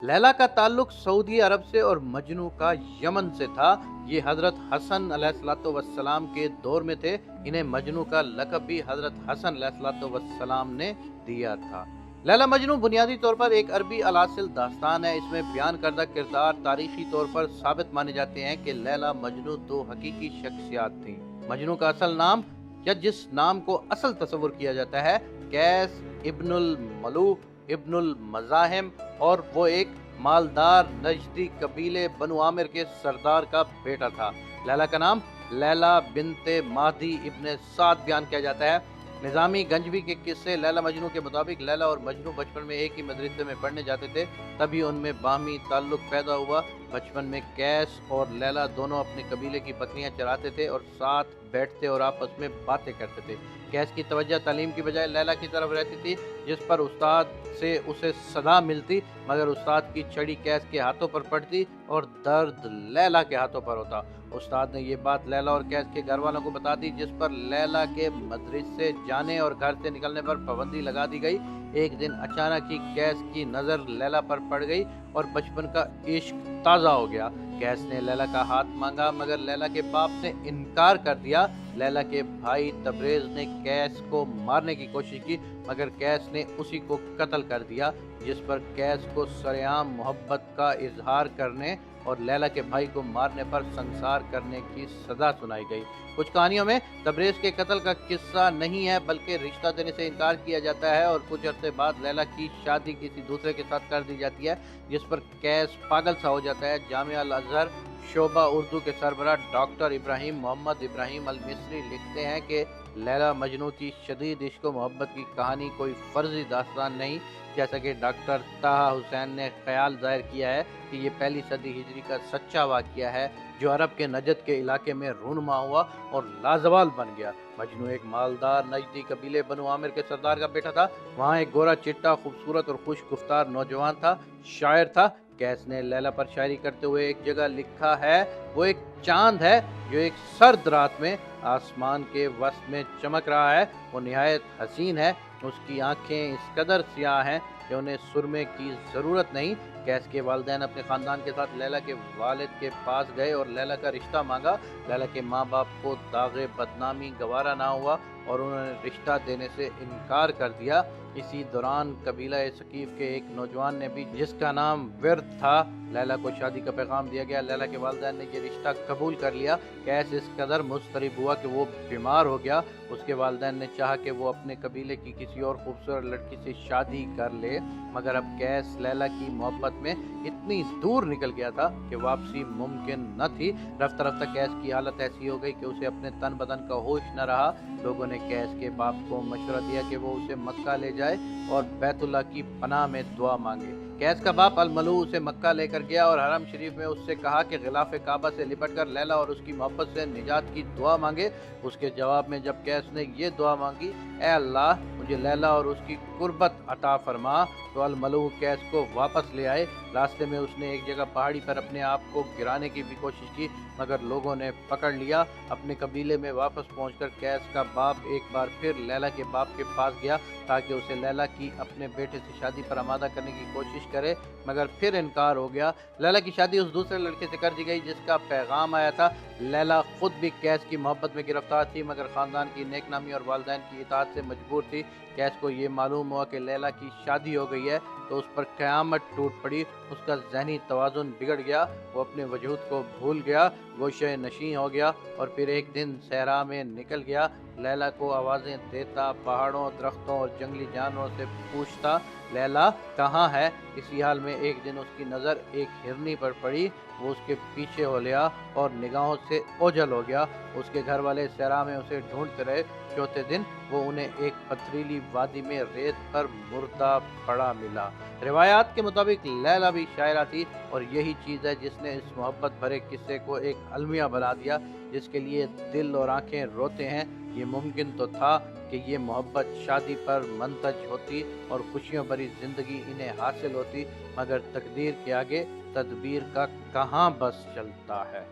लैला का ताल्लुक सऊदी अरब से और मजनू का यमन से था। ये हजरत हसन अलैहिस्सलाम के दौर में थे। इन्हें मजनू का लक़ब भी हजरत हसन अलैहिस्सलाम ने दिया था। लैला मजनू बुनियादी तौर पर एक अरबी अलासिल दास्तान है। इसमें बयान करदा किरदार तारीखी तौर पर साबित माने जाते हैं कि लैला मजनू दो हकीकी शख्सियात थीं। मजनू का असल नाम या जिस नाम को असल तस्वुर किया जाता है कैस इब्नुल मलूक इब्नुल मज़ाहिम, और वो एक मालदार नजदी कबीले बनु आमिर के सरदार का बेटा था। लैला का नाम लैला बिनते मादी इब्ने साद बयान किया जाता है। निज़ामी गंजवी के किस्से लैला मजनू के मुताबिक लैला और मजनू बचपन में एक ही मदरसे में पढ़ने जाते थे, तभी उनमें बाहमी ताल्लुक पैदा हुआ। बचपन में कैस और लैला दोनों अपने कबीले की बकरियां चराते थे और साथ बैठते और आपस में बातें करते थे। कैस की तवज्जो तालीम की बजाय लैला की तरफ रहती थी, जिस पर उस्ताद से उसे सदा मिलती, मगर उस्ताद की छड़ी कैस के हाथों पर पड़ती और दर्द लैला के हाथों पर होता। उस्ताद ने ये बात लैला और कैस के घर वालों को बता दी, जिस पर लैला के मदरसे जाने और घर से निकलने पर पाबंदी लगा दी गई। एक दिन अचानक ही कैस की नज़र लैला पर पड़ गई और बचपन का इश्क ताज़ा हो गया। कैस ने लैला का हाथ मांगा, मगर लैला के बाप ने इनकार कर दिया। लैला के भाई तबरेज़ ने कैस को मारने की कोशिश की, मगर कैस ने उसी को कत्ल कर दिया, जिस पर कैस को सरेआम मोहब्बत का इजहार करने और लैला के भाई को मारने पर संसार करने की सज़ा सुनाई गई। कुछ कहानियों में तबरेज़ के कत्ल का किस्सा नहीं है, बल्कि रिश्ता देने से इनकार किया जाता है और कुछ अरसे बाद लैला की शादी किसी दूसरे के साथ कर दी जाती है, जिस पर कैस पागल सा हो जाता है। जामिया अल अज़हर शोबा उर्दू के सरबराह डॉक्टर इब्राहिम मोहम्मद इब्राहिम अल मिस्री लिखते हैं कि लैला मजनू की शदीद इश्क व मोहब्बत की कहानी कोई फर्जी दास्तान नहीं, जैसा कि डॉक्टर ताहा हुसैन ने ख्याल जाहिर किया है कि ये पहली सदी हिजरी का सच्चा वाक़या है, जो अरब के नजद के इलाके में रूनुमा हुआ और लाजवाल बन गया। मजनू एक मालदार नजदी कबीले बनु आमिर के सरदार का बेटा था। वहाँ एक गोरा चिट्टा खूबसूरत और खुश गुफ्तार नौजवान था, शायर था। कैस ने लैला पर शायरी करते हुए एक जगह लिखा है, वो एक चांद है जो एक सर्द रात में आसमान के वस्त में चमक रहा है। वो निहायत हसीन है, उसकी आंखें इस कदर सियाह हैं कि उन्हें सुरमे की ज़रूरत नहीं। कैस के वालिदैन अपने ख़ानदान के साथ लैला के वालिद के पास गए और लैला का रिश्ता मांगा। लैला के माँ बाप को दागे बदनामी गवारा ना हुआ और उन्होंने रिश्ता देने से इनकार कर दिया। इसी दौरान कबीला सकीफ के एक नौजवान ने भी, जिसका नाम विर्द था, लैला को शादी का पैगाम दिया गया। लैला के वालिदैन ने ये रिश्ता कबूल कर लिया। कैस इस कदर मुस्तरिब हुआ कि वो बीमार हो गया। उसके वालिदैन ने चाहा कि वो अपने कबीले की किसी और खूबसूरत लड़की से शादी कर ले, मगर अब कैस लैला की मोहब्बत में इतनी दूर निकल गया था कि वापसी मुमकिन न थी। रफ्ता रफ्ता कैस की हालत ऐसी हो गई कि उसे अपने तन बदन का होश न रहा। लोगों ने कैस के बाप को मशवरा दिया कि वो उसे मक्का ले जाए और बैतुल्लाह की पनाह में दुआ मांगे। कैस का बाप अल-मलू उसे मक्का लेकर गया और हरम शरीफ में उससे कहा कि गिलाफ काबा से लिपट कर लैला और उसकी मोहब्बत से निजात की दुआ मांगे। उसके जवाब में जब कैस ने ये दुआ मांगी, ए अल्लाह मुझे लैला और उसकी कुर्बत अता फरमा, तो अल-मलू कैस को वापस ले आए। रास्ते में उसने एक जगह पहाड़ी पर अपने आप को गिराने की भी कोशिश की, मगर लोगों ने पकड़ लिया। अपने कबीले में वापस पहुंचकर कैस का बाप एक बार फिर लैला के बाप के पास गया ताकि उसे लैला की अपने बेटे से शादी पर आमादा करने की कोशिश करे, मगर फिर इनकार हो गया। लैला की शादी उस दूसरे लड़के से कर दी गई जिसका पैगाम आया था। लैला खुद भी कैस की मोहब्बत में गिरफ्तार थी, मगर ख़ानदान की नेकनामी और वालिदैन की इताअत से मजबूर थी। कैस को ये मालूम हुआ कि लैला की शादी हो गई है तो उस पर क़यामत टूट पड़ी। उसका ज़हनी तवाज़ुन बिगड़ गया, वो अपने वजूद को भूल गया, गोशे नशीं हो गया और फिर एक दिन सहरा में निकल गया। लैला को आवाज़ें देता, पहाड़ों, दरख्तों और जंगली जानवरों से पूछता, लैला कहाँ है। इसी हाल में एक दिन उसकी नज़र एक हिरनी पर पड़ी। वो उसके पीछे हो लिया और निगाहों से ओझल हो गया। उसके घर वाले सहरा में उसे ढूंढते रहे। चौथे दिन वो उन्हें एक पथरीली वादी में रेत पर मुर्दा पड़ा मिला। रिवायात के मुताबिक लैला भी शायरा थी और यही चीज़ है जिसने इस मोहब्बत भरे किस्से को एक अलमिया बना दिया, जिसके लिए दिल और आंखें रोते हैं। ये मुमकिन तो था कि ये मोहब्बत शादी पर मंतज होती और खुशियों भरी ज़िंदगी इन्हें हासिल होती, मगर तकदीर के आगे तदबीर का कहाँ बस चलता है।